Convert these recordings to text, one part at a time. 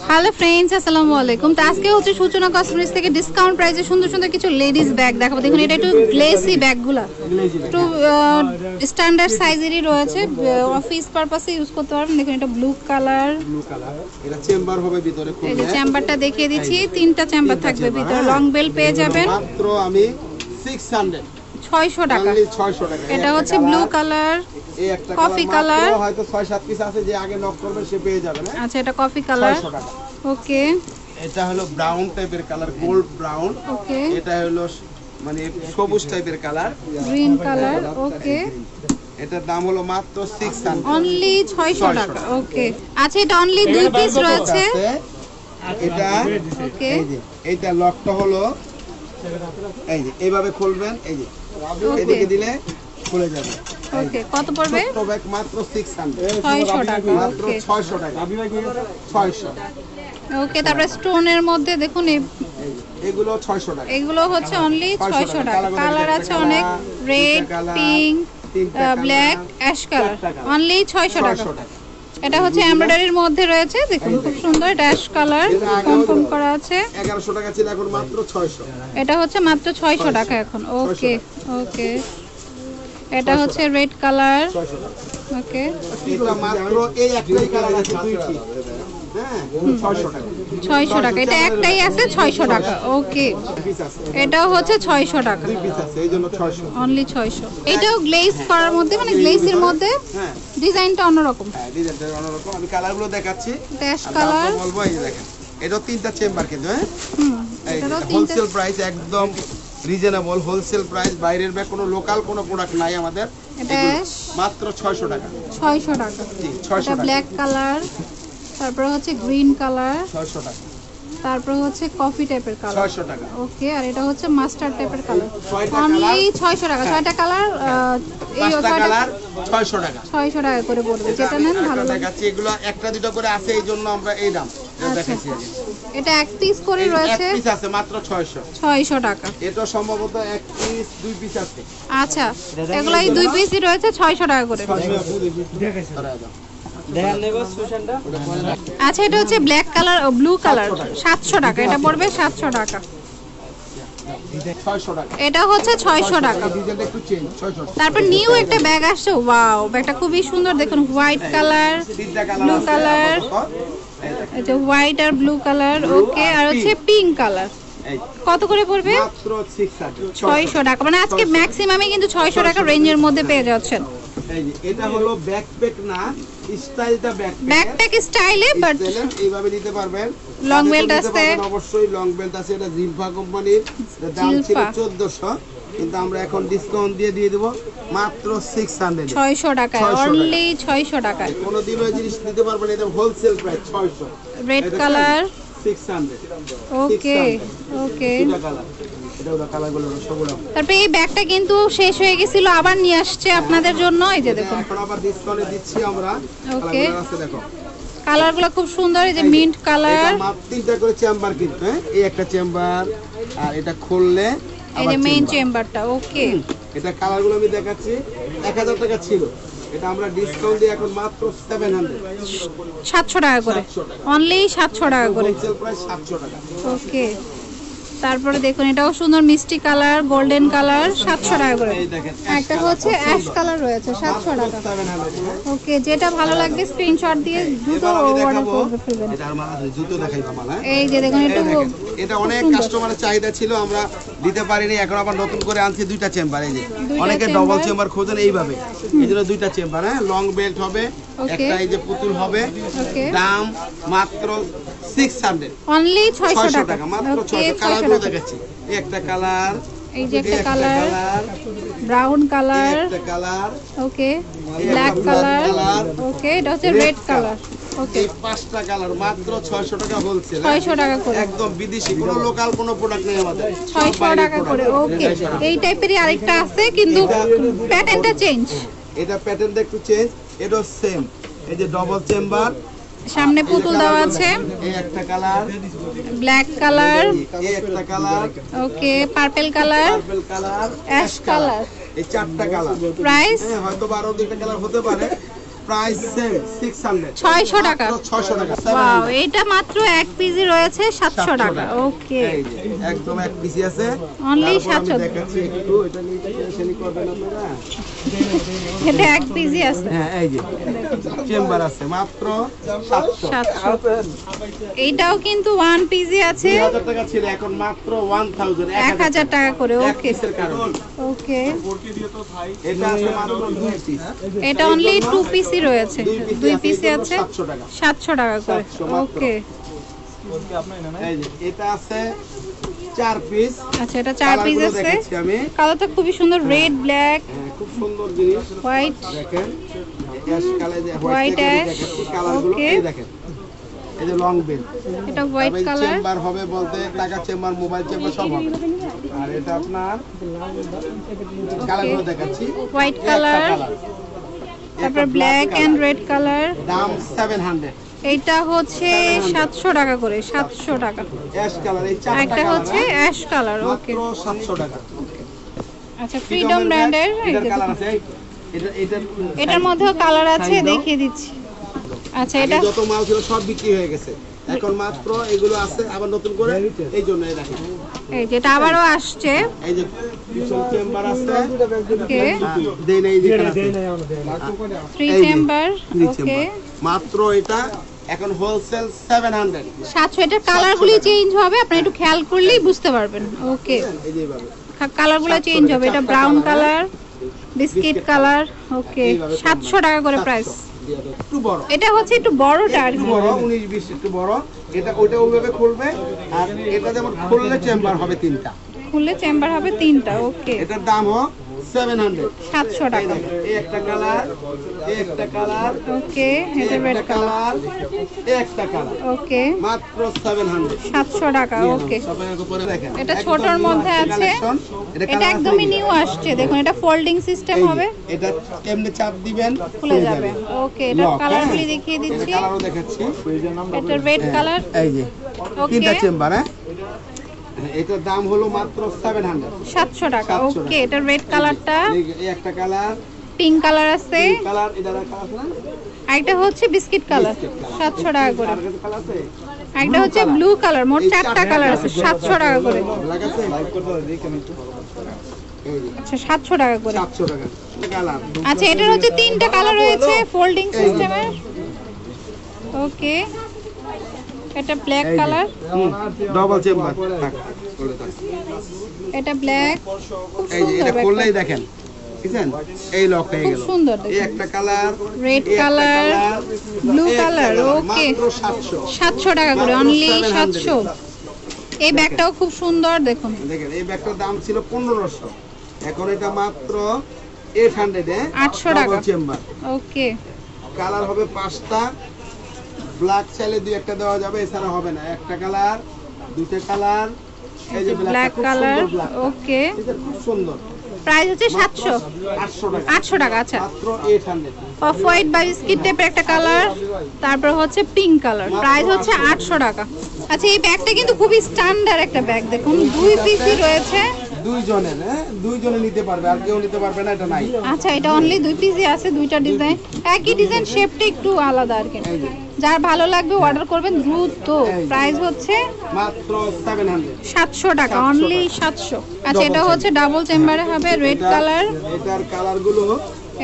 Hello friends, আসসালামু আলাইকুম। তো আজকে হচ্ছে সূচনা কসমেটিক্স থেকে ডিসকাউন্ট প্রাইসে সুন্দর সুন্দর কিছু লেডিস ব্যাগ দেখাবো। দেখুন এটা একটু গ্লেসি ব্যাগগুলো, একটু স্ট্যান্ডার্ড সাইজেরই রয়েছে, অফিস পারপাসে ইউজ করতে পারবেন। দেখুন এটা ব্লু কালার, এটা চেম্বার হবে ভিতরে। এই যে চেম্বারটা দেখিয়ে দিচ্ছি, তিনটা চেম্বার থাকবে ভিতরে। লং বেল পেয়ে যাবেন মাত্র আমি 600 600 টাকা। 600 টাকা। এটা হচ্ছে ব্লু কালার, এই একটা কফি কালার, হয়তো 6-7 পিস আছে, যে আগে নক করবে সে পেয়ে যাবে না। আচ্ছা এটা কফি কালার, 600 টাকা। ওকে। এটা হলো ব্রাউন টাইপের কালার, গোল্ড ব্রাউন। ওকে, এটা হলো মানে সবুজ টাইপের কালার, গ্রিন কালার, ওকে। এটার দাম হলো মাত্র 600, অনলি 600 টাকা। ওকে, আচ্ছা এটা অনলি 2 পিস রয়েছে। এটা ওকে, এই যে এইটা লকটা হলো এই যে এইভাবে খুলবেন, এই যে এদিকে দিলে খুলে যাবে। ওকে, কত পড়বে? ছোট ব্যাগ মাত্র 600, 600 টাকা। মাত্র ওকে 600 টাকা, 600। ওকে, তারপরে স্টোনের মধ্যে দেখুন এগুলো 600 টাকা। এগুলো হচ্ছে অনলি 600 টাকা। কালার আছে অনেক, red, pink, black, ash colour. Only 600 টাকা। এটা হচ্ছে এমব্রয়ডারির মধ্যে রয়েছে, দেখুন খুব সুন্দর। এটা অ্যাশ কালার, কনফার্ম করা আছে। 1100 টাকা ছিল, এখন মাত্র 600। এটা হচ্ছে মাত্র 600 টাকা এখন। ওকে ওকে, এটা হচ্ছে রেড কালার, 600 টাকা। ওকে। এটা মাত্র এই একটাই কালার আছে, দুইটি। হ্যাঁ, 600 টাকা। 600 টাকা, এটা একটাই আছে 600 টাকা। ওকে, পিস আছে, এটাও হচ্ছে 600 টাকা, দুই পিস আছে, এইজন্য 600। অনলি 600। এটাও গ্লেজ করার মধ্যে, মানে গ্লেজের মধ্যে হ্যাঁ ডিজাইনটা অন্যরকম। হ্যাঁ, ডিজাইনটা অন্যরকম। আমি কালারগুলো দেখাচ্ছি, ড্যাশ আর কালার, দামটা বলবো। এই যে দেখেন, এটাও তিনটা চেম্বার কিন্তু। হ্যাঁ, এই এটারও তিনটা। হোলসেল প্রাইস, একদম রিজনেবল হোলসেল প্রাইস। বাইরের ব্যাগ কোনো লোকাল কোনো প্রোডাক্ট নাই আমাদের। এটা এগুলো মাত্র 600 টাকা। 600 টাকা। জি, 600 এটা টাকা। ব্ল্যাক কালার, তারপর হচ্ছে গ্রিন কালার, 600 টাকা। তারপর হচ্ছে কফি টাইপের কালার, 600 টাকা। ওকে। আর এটা হচ্ছে মাস্টার্ড টাইপের কালার, ছয়টা অনলি কালার। 600 টাকা। 6টা কালার, এই পাঁচটা 6টা কালার 600 টাকা। 600 টাকা করে পড়বে। যেটা নেন ভালো লাগবে। দেখাচ্ছি, এগুলো একটা দুটো করে আছে, এই জন্য আমরা এই দাম দেখাচ্ছি আগে। এটা এক পিস করে এক রয়েছে, পিস আছে মাত্র 600। 600 টাকা। এটা সম্ভবত এক পিস, দুই পিস আছে। আচ্ছা, এগুলো এই 2 পিসই রয়েছে 600 টাকা করে। আচ্ছা, এটা হচ্ছে ব্ল্যাক কালার ও ব্লু কালার, 700 টাকা। এটা পড়বে 700 টাকা। 600 টাকা। এটা হচ্ছে 600 টাকা। ডিজাইনটা একটু চেঞ্জ, 600 টাকা। তারপর নিউ একটা ব্যাগ আসছে, ওয়াও, ব্যাগটা খুবই সুন্দর। দেখুন হোয়াইট কালার, তিনটা ব্লু আছে, কালার, এটা হোয়াইট আর ব্লু কালার, ওকে। আর হচ্ছে পিঙ্ক কালার। এই কত করে পড়বে? মাত্র 600। 600 টাকা। মানে আজকে ম্যাক্সিমামই কিন্তু 600 টাকা রেঞ্জের মধ্যে পেয়ে যাচ্ছেন। এই যে এটা হলো ব্যাকপ্যাক না, স্টাইলটা ব্যাকপ্যাক। ব্যাকপ্যাক স্টাইলে, বাট এইভাবে নিতে পারবেন। লং তাদের বেল্ট নিতে আছে, পারবেন, অবশ্যই লং বেল্ট আছে। এটা জিলফা কোম্পানির, এর দাম ছিল জিলফা। 1400, কিন্তু আমরা এখন ডিসকাউন্ট দিয়ে দেব মাত্র 600 এ। 600 টাকায়, 600 টাকা। অনলি 600 টাকায়। কোনোদিনও এই জিনিস নিতে পারবেন, এটা হোলসেল প্রাইস 600। Red colour, 600। ওকে ওকে। দুটো কালার, এটা ওটা কালারগুলো সবগুলো। তারপরে এই ব্যাগটা কিন্তু শেষ হয়ে গেছিল, আবার নিয়ে আসছে আপনাদের জন্য। এই যে দেখুন, এখন আবার ডিসকাউন্টে দিচ্ছি আমরা। ওকে। কালারগুলো আছে দেখো, কালারগুলো খুব সুন্দর। এই যে মিন্ট কালার, এটা মাত্র তিনটা করে চেম্বার কিন্তু। হ্যাঁ, এই একটা চেম্বার, আর এটা খুললে এই যে মেইন চেম্বারটা, ওকে। এটা কালারগুলো আমি দেখাচ্ছি। 1000 টাকা ছিল, এটা আমরা ডিসকাউন্ট দিয়ে এখন মাত্র 700, 700 টাকা করে, 700 টাকা। অনলি 700 টাকা করে, হোলসেল প্রাইস 700 টাকা। ওকে। তারপরে দেখুন এটাও সুন্দর, মিষ্টি কালার, গোল্ডেন কালার, 700 টাকা করে। এই দেখেন, একটা হচ্ছে অ্যাশ কালার রয়েছে, 700 টাকা। 700। ওকে, যেটা ভালো লাগবে স্ক্রিনশট দিয়ে দ্রুত এবার আমি অর্ডার দেখাবো, করে ফেলবেন। এটা আমার জুতো দেখাইবো মালা। এই যে দেখুন, একটু এটা অনেক কাস্টমারের চাহিদা ছিল, আমরা দিতে পারিনি, এখন আবার নতুন করে আনছি দুইটা চেম্বার। এই যে দুইটা অনেকে চেম্বার। ডবল চেম্বার খোঁজেন, এইভাবে এই জন্য দুইটা চেম্বার। হ্যাঁ, লং বেল্ট হবে, ওকে। একটা এই যে পুতুল হবে। ওকে, দাম মাত্র 600, অনলি 600 600 টাকা। টাকা, মাত্র ওকে, 600। 600 কালারগুলো টাকা। দেখাচ্ছি, এই একটা কালার, এই যে একটা এই কালার, কালার, ব্রাউন কালার, একটা কালার, ওকে, এই ব্ল্যাক একটা কালার, কালার, ওকে। এটা হচ্ছে রেড কালার, ওকে। এই পাঁচটা কালার, মাত্র 600 টাকা হোলসেল। 600 টাকা করে, একদম বিদেশি, কোনো লোকাল কোনো প্রোডাক্ট নেই আমাদের, সব 600 বাইরের টাকা করে, product। ওকে। এই টাইপেরই আরেকটা আছে, কিন্তু প্যাটার্নটা চেঞ্জ। এটা প্যাটার্নটা একটু চেঞ্জ, এটা সেম। এই যে ডবল চেম্বার, সামনে পুতুল দেওয়া আছে, এই একটা কালার, ব্ল্যাক কালার, এই একটা colour, okay, purple colour, purple colour, ash colour. এই চারটা কালার। প্রাইস হ্যাঁ, হয়তো 12 দুইটা কালার হতে পারে, প্রাইস সেম 600 600 টাকা। 600 টাকা। ওয়াও, এটা মাত্র এক পিসি রয়েছে 700 টাকা। ওকে, এই যে একদম এক পিসি আছে অনলি তারপর আমি 700। দেখাচ্ছি একটু এটা নিয়ে টেনশনই করবেন আপনারা। এটা এক পিসি আছে। হ্যাঁ এই যে চেম্বার আছে মাত্র 700 700। এইটাও কিন্তু ওয়ান পিসি আছে 2000 টাকা ছিল এখন মাত্র 1000 টাকা করে। এক ওকে পিসের কারণে ওকে, এটা আছে মাত্র 2 পিস। এটা অনলি টু পিসি রয়েছে, দুই পিসি আছে 700 টাকা। 700 টাকা করে। 700 মাত্র। ওকে, এই যে এটা আছে 4 পিস। আচ্ছা এটা 4 পিস কালারগুলো আছে। দেখাচ্ছি আমি। কালারটা খুবই সুন্দর, রেড, ব্ল্যাক, হ্যাঁ, খুব সুন্দর জিনিস হোয়াইট। দেখেন অ্যাশ কালার যে White ash, কালারগুলো okay. এই দেখেন এই যে লং বেল এটা হোয়াইট কালার। চেম্বার হবে বলতে টাকা চেম্বার মোবাইল চেম্বার সব হবে। আর এটা আপনার কালারগুলো দেখাচ্ছি হোয়াইট এই একটা কালার, কালার। তারপর একটা black black and color। Red colour. দাম 700 এইটা হচ্ছে 700 টাকা করে, 700 টাকা। অ্যাশ কালার এই চারটা একটা কালার হচ্ছে অ্যাশ কালার। ওকে, মাত্র 700 টাকা। আচ্ছা ফ্রিডম ব্র্যান্ডের। এটার কালার আছে এটা এটার মধ্যেও কালার আছে, Size দাও। দেখিয়ে দিচ্ছি। আচ্ছা আগে এটা যত মাল ছিল সব বিক্রি হয়ে গেছে এখন মাত্র এগুলো আছে আবার নতুন করে এই জন্য এই দেখেন এই যেটা আবারও আসছে। এই যে পিছন চেম্বার আছে ওকে, দেন এই যে আছে থ্রি এই যে, চেম্বার। three ওকে, chamber। মাত্র এটা এখন হোলসেল 700 700। এটার কালারগুলি চেঞ্জ হবে, আপনি একটু খেয়াল করলেই বুঝতে পারবেন। ওকে, এই যে এইভাবে কালারগুলো চেঞ্জ হবে। এটা ব্রাউন কালার, বিস্কিট কালার। ওকে, 700 টাকা করে প্রাইস। একটু বড় এটা হচ্ছে একটু বড়টা আর একটু কি। বড় 19-20 একটু বড় এটা ওটা ওইভাবে খুলবে আর এটা যেমন খুললে চেম্বার হবে 3টা খুললে চেম্বার হবে 3টা। ওকে, এটার দাম হবে 700 700 এই টাকা। দেখেন, এই একটা কালার এই একটা কালার ওকে, এই এটা রেড একটা কালার। কালার এই একটা কালার ওকে, মাত্র 700 700 টাকা। ওকে, সবাই উপরে দেখেন এটা একদম ছোটর new মধ্যে আছে। collection। এটা colour একদমই আছে নিউ আসছে। দেখুন এটা ফোল্ডিং সিস্টেম এই যে, হবে, এটা কেমনে চাপ দিবেন খুলে যাবে। ওকে, এটা Lock, কালারগুলি হ্যাঁ। দেখিয়ে এটা দিচ্ছি। কালারও দেখাচ্ছি এটা রেড হ্যাঁ, কালার। এই যে ওকে, তিনটা চেম্বার হ্যাঁ এটার দাম হলো মাত্র 700 700 টাকা। 700 ওকে, এটা রেড কালারটা, এই একটা কালার পিঙ্ক কালার আছে, কালার এটা কালার আছে না আরেকটা হচ্ছে বিস্কিট কালার। 700 টাকা করে। আর কাছে কালার আছে আরেকটা হচ্ছে ব্লু কালার। মোট 4টা কালার আছে, 700 টাকা করে। লাগাছে লাইক করতে দেখেন একটু এই যে আচ্ছা 700 টাকা করে। 700 টাকা কালার আচ্ছা এটার হচ্ছে 3টা কালার রয়েছে ফোল্ডিং সিস্টেমের। ওকে, এটা ব্ল্যাক কালার, ডাবল চেম্বার থাক বলে থাক এটা ব্ল্যাক। খুব এই যে এটা সুন্দর করলেই একটা। দেখেন বুঝছেন এই লক হয়ে খুব গেল সুন্দর এই দেখুন। একটা colour red colour, blue colour. Okay, মাত্র 700 700 টাকা করে, মাত্র অনলি 700 700। এই ব্যাগটাও খুব সুন্দর দেখুন। দেখেন এই ব্যাগটার দাম ছিল 1500 এখন এটা মাত্র 800 এ 800 টাকা। চেম্বার ওকে, কালার হবে 5টা ব্ল্যাক চাইলে দুই একটা দেওয়া যাবে এছাড়া হবে না একটা কালার দুইটা কালার এই যে ব্ল্যাক কালার। ওকে, খুব সুন্দর প্রাইস হচ্ছে 700। 800 টাকা 800 টাকা। আচ্ছা, মাত্র 800 অফ হোয়াইট বা বিস্কিট টাইপের একটা কালার, তারপর হচ্ছে পিঙ্ক কালার। প্রাইস হচ্ছে 800 টাকা। আচ্ছা এই ব্যাগটা কিন্তু খুবই স্ট্যান্ডার্ড একটা ব্যাগ। দেখুন দুই পিসি রয়েছে। দুইজনের হ্যাঁ দুইজনে নিতে পারবে আর কেউ নিতে পারবে না এটা নাই আচ্ছা এটা অনলি দুই পিসি আছে, দুইটা ডিজাইন, একই ডিজাইন, শেপটা একটু আলাদা আর কি। এই যে যার ভালো লাগবে অর্ডার করবেন দ্রুত। প্রাইস হচ্ছে মাত্র 700 700 টাকা, অনলি 700। আচ্ছা এটা হচ্ছে ডাবল চেম্বারে হবে, রেড কালার। এটার কালারগুলো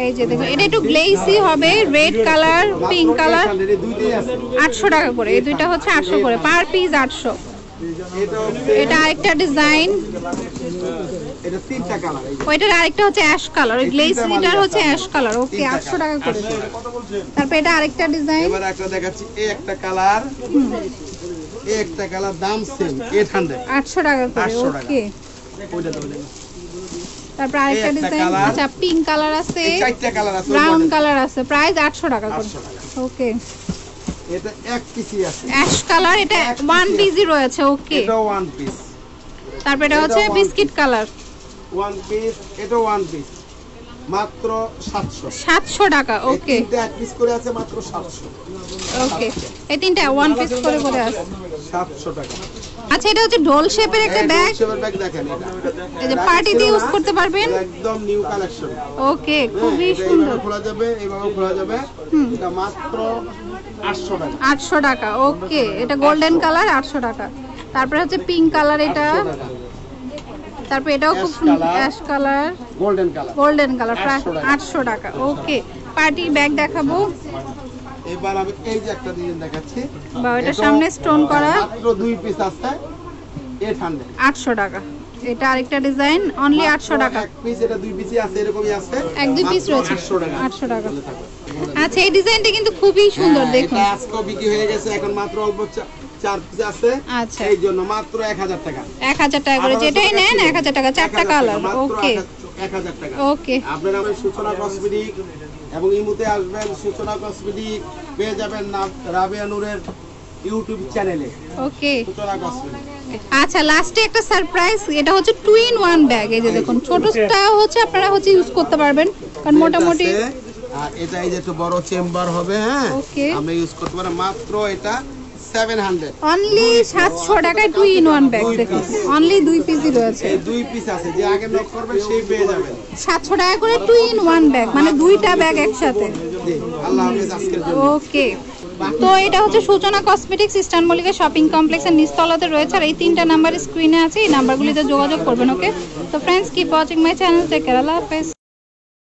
এই যে দেখুন এটা একটু গ্লেসি হবে, রেড কালার, পিঙ্ক কালার। 800 এই দুইটাই আছে 800 টাকা করে, এই দুইটা হচ্ছে 800 করে, পার পিস 800। এটা হচ্ছে এটা আরেকটা ডিজাইন, এটা তিনটা কালার এই যে ওইটার আরেকটা হচ্ছে অ্যাশ কালার, ওই গ্লেসিটার হচ্ছে অ্যাশ কালার। ওকে, 800 টাকা করে। তারপর এটা আরেকটা ডিজাইন। এবার একটা দেখাচ্ছি এই একটা কালার এই একটা কালার দাম সেম 800 800 টাকা করে। 800 টাকা। ওকে, ওইটা দাও দেখি। তারপর আরেকটা এই একটা ডিজাইন। colour। আচ্ছা পিঙ্ক কালার আছে, এই চারটা কালার আছে ব্রাউন কালার আছে, প্রাইস 800 টাকা করে। 800 টাকা ওকে, এটা এক পিসি আছে অ্যাশ কালার, এটা এক ওয়ান piece পিসই রয়েছে। ওকে, এটাও ওয়ান পিস তারপর এটা হচ্ছে এটা one biscuit colour, one piece এটাও ওয়ান পিস মাত্র 700 700 টাকা। এই ওকে তিনটা এক পিস করে আছে মাত্র 700 ওকে, এই তিনটা ওয়ান পিস করে করে আছে। 700 টাকা আচ্ছা এটা হচ্ছে ডোল শেপের একটা ব্যাগ, ব্যাগ দেখেন এটা এই যে পার্টিতে ইউজ করতে পারবেন। একদম নিউ কালেকশন। ওকে, খুবই এটা সুন্দর। এইভাবে খোলা যাবে, এইভাবে খোলা যাবে। এটা মাত্র 800 টাকা। 800 টাকা। ওকে, এটা গোল্ডেন কালার 800 টাকা। তারপরে হচ্ছে পিঙ্ক কালার এটা, 800 টাকা। তারপর এটাও খুব সুন্দর ash colour, golden colour, golden colour, প্রায় 800 টাকা। 800 টাকা। ওকে, পার্টির ব্যাগ দেখাবো। এবার আমি এই যে একটা ডিজাইন দেখাচ্ছি, বা এটা সামনে স্টোন করা, মাত্র 2 পিস আছে 800। 800 টাকা। এটা আরেকটা ডিজাইন, অনলি 800 টাকা। এক পিস, এটা 2 পিসই আছে, এরকমই আছে, এক দুই পিস মাত্র রয়েছে 800 টাকা। 800 টাকা। আচ্ছা এই ডিজাইনটা কিন্তু খুবই সুন্দর, হ্যাঁ, দেখুন। এটা আজকে বিক্রি হয়ে গেছে, এখন মাত্র অল্প 4 পিস আছে। আচ্ছা, এই জন্য মাত্র 1000 টাকা। 1000 টাকা করে, যেটাই নেন 1000 টাকা, 4টা কালার। ওকে 1000 টাকা। ওকে, আপনার নামে সূচনা কসমেটিক এবং ইমুতে আসবেন, সূচনা কসমেটিক পেয়ে যাবেন না রাবিয়া নূরের ইউটিউব চ্যানেলে, ওকে। সূচনা কসমেটিক। আচ্ছা লাস্টে একটা সারপ্রাইজ, এটা হচ্ছে 2 in 1 ব্যাগ। এই যে দেখুন, ছোটটা হচ্ছে আপনারা হচ্ছে ইউজ করতে পারবেন, কারণ মোটামুটি। আর এটা এই যে একটু বড় চেম্বার হবে, হ্যাঁ, ওকে। আমরা ইউজ করতে পারি। মাত্র এটা 700, অনলি 700 টাকায় 2 in 1 ব্যাগ। দেখুন অনলি 2 পিসই রয়েছে, এই 2 পিস আছে, যে আগে নক করবে সেই পেয়ে যাবেন। 700 টাকা করে 2 in 1 ব্যাগ, মানে দুইটা ব্যাগ একসাথে। জি, আল্লাহ হাফেজ আজকের জন্য। ওকে, তো এটা হচ্ছে সূচনা কসমেটিক্স, ইস্টার্ন মল্লিকা শপিং কমপ্লেক্সের নিচতলাতে রয়েছে। আর এই 3টা নাম্বার স্ক্রিনে আছে, এই নাম্বারগুলিতে যোগাযোগ করবেন। ওকে, তো friends keep watching my channel, take care, আল্লাহ হাফেজ।